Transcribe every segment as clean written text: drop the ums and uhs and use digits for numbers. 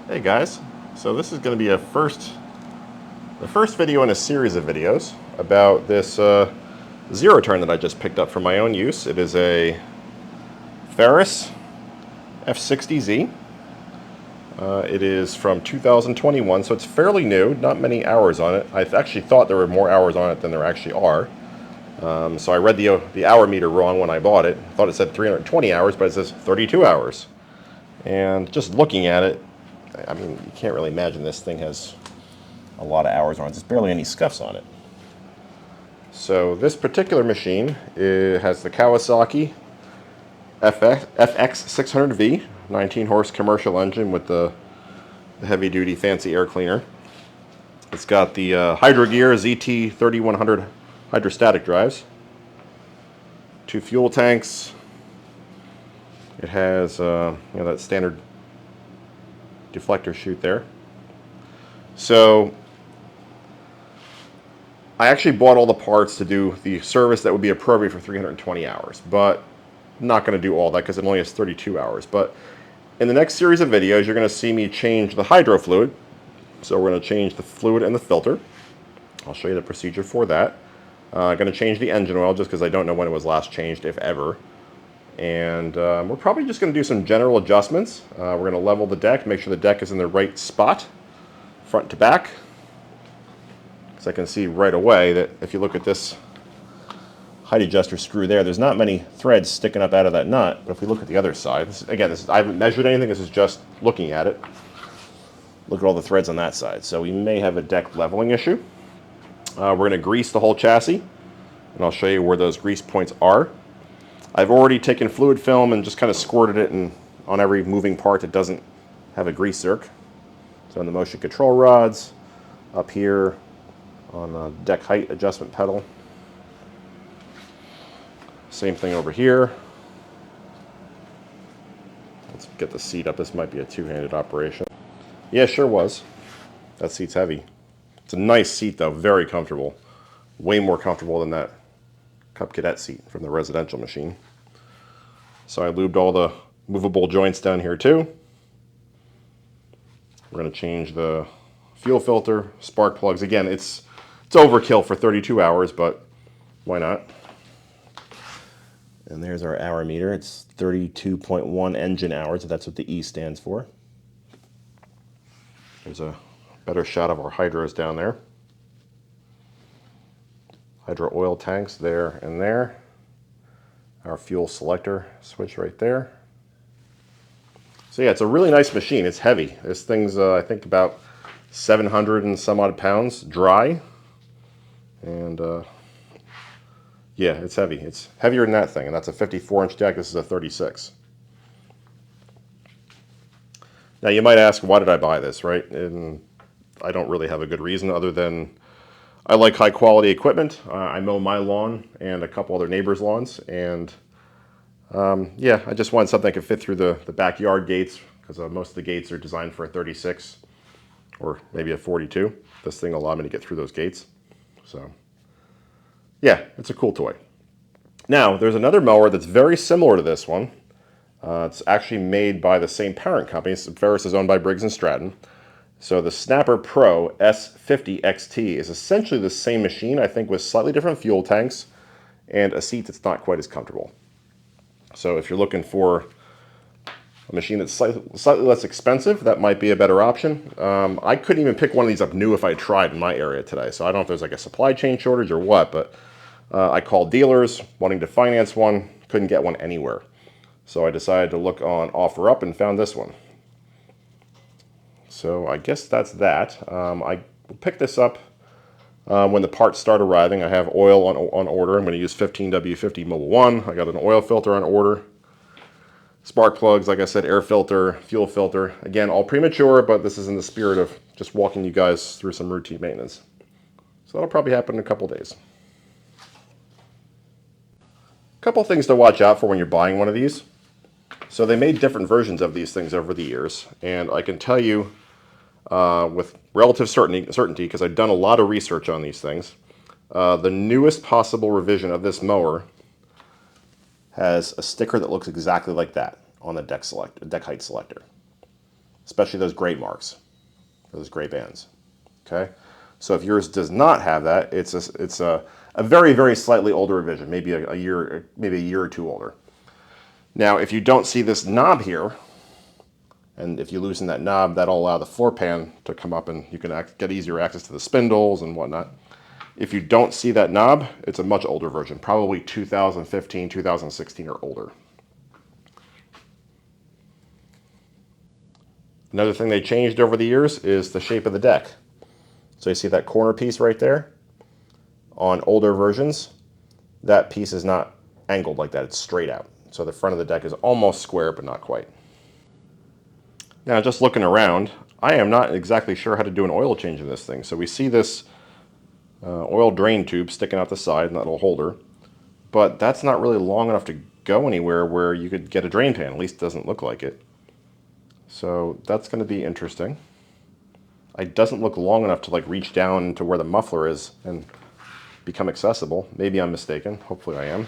Hey guys, so this is going to be the first video in a series of videos about this zero turn that I just picked up for my own use. It is a Ferris F60Z. It is from 2021, so it's fairly new, not many hours on it. I actually thought there were more hours on it than there actually are. So I read the hour meter wrong when I bought it. I thought it said 320 hours, but it says 32 hours. And just looking at it, I mean, you can't really imagine this thing has a lot of hours on it. There's barely any scuffs on it. So this particular machine has the Kawasaki FX600V, 19 horse commercial engine with the heavy duty fancy air cleaner. It's got the Hydrogear ZT3100 hydrostatic drives, 2 fuel tanks. It has that standard deflector chute there. So I actually bought all the parts to do the service that would be appropriate for 320 hours, but I'm not going to do all that because it only has 32 hours. But in the next series of videos, you're going to see me change the hydro fluid. So we're going to change the fluid and the filter. I'll show you the procedure for that. I'm going to change the engine oil just because I don't know when it was last changed, if ever. And we're probably just going to do some general adjustments. We're going to level the deck, make sure the deck is in the right spot, front to back. Because I can see right away that if you look at this height adjuster screw there, there's not many threads sticking up out of that nut. But if we look at the other side, I haven't measured anything, this is just looking at it. Look at all the threads on that side. So we may have a deck leveling issue. We're going to grease the whole chassis, and I'll show you where those grease points are. I've already taken fluid film and just kind of squirted it on every moving part that doesn't have a grease zerk. So on the motion control rods, up here on the deck height adjustment pedal. Same thing over here. Let's get the seat up. This might be a two-handed operation. Yeah, sure was. That seat's heavy. It's a nice seat though, very comfortable. Way more comfortable than that Cub Cadet seat from the residential machine. So I lubed all the movable joints down here too. We're going to change the fuel filter, spark plugs. Again, it's overkill for 32 hours, but why not? And there's our hour meter. It's 32.1 engine hours, so that's what the E stands for. There's a better shot of our hydros down there. Hydro oil tanks there and there. Our fuel selector switch right there. So yeah, it's a really nice machine. It's heavy. This thing's I think about 700 and some odd pounds dry. And yeah, it's heavy. It's heavier than that thing, and that's a 54-inch deck. This is a 36. Now you might ask, why did I buy this, right? And I don't really have a good reason other than I like high quality equipment. I mow my lawn and a couple other neighbors' lawns, and yeah, I just wanted something that could fit through the backyard gates, because most of the gates are designed for a 36 or maybe a 42. This thing allowed me to get through those gates. So yeah, it's a cool toy. Now, there's another mower that's very similar to this one. It's actually made by the same parent company. Ferris is owned by Briggs & Stratton. So the Snapper Pro S50XT is essentially the same machine, I think with slightly different fuel tanks and a seat that's not quite as comfortable. So if you're looking for a machine that's slightly less expensive, that might be a better option. I couldn't even pick one of these up new if I tried in my area today. So I don't know if there's like a supply chain shortage or what, but I called dealers wanting to finance one, couldn't get one anywhere. So I decided to look on OfferUp and found this one. So I guess that's that. I picked this up when the parts start arriving. I have oil on order. I'm going to use 15W50 Mobile 1. I got an oil filter on order. Spark plugs, like I said, air filter, fuel filter. Again, all premature, but this is in the spirit of just walking you guys through some routine maintenance. So that'll probably happen in a couple days. A couple things to watch out for when you're buying one of these. So they made different versions of these things over the years, and I can tell you with relative certainty, because I've done a lot of research on these things, the newest possible revision of this mower has a sticker that looks exactly like that on the deck height selector. especially those gray marks, those gray bands. Okay, so if yours does not have that, it's a very, very slightly older revision, maybe a year or two older. Now, if you don't see this knob here, and if you loosen that knob, that'll allow the floor pan to come up and you can get easier access to the spindles and whatnot. If you don't see that knob, it's a much older version, probably 2015, 2016 or older. Another thing they changed over the years is the shape of the deck. So you see that corner piece right there? On older versions, that piece is not angled like that, it's straight out. So the front of the deck is almost square, but not quite. Now, just looking around, I am not exactly sure how to do an oil change in this thing. So we see this oil drain tube sticking out the side and that little holder, but that's not really long enough to go anywhere where you could get a drain pan. At least it doesn't look like it. So that's going to be interesting. It doesn't look long enough to like reach down to where the muffler is and become accessible. Maybe I'm mistaken. Hopefully I am.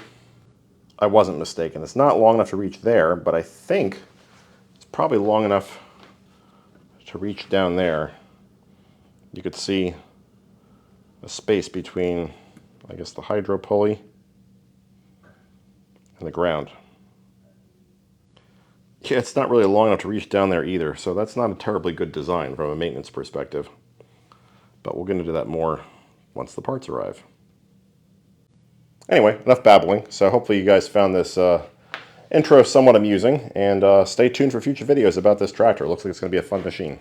I wasn't mistaken. It's not long enough to reach there, but I think it's probably long enough to reach down there. You could see a space between, I guess, the hydro pulley and the ground. Yeah, it's not really long enough to reach down there either, so that's not a terribly good design from a maintenance perspective. But we'll get into that more once the parts arrive. Anyway, enough babbling. So hopefully you guys found this intro somewhat amusing, and stay tuned for future videos about this tractor. It looks like it's going to be a fun machine.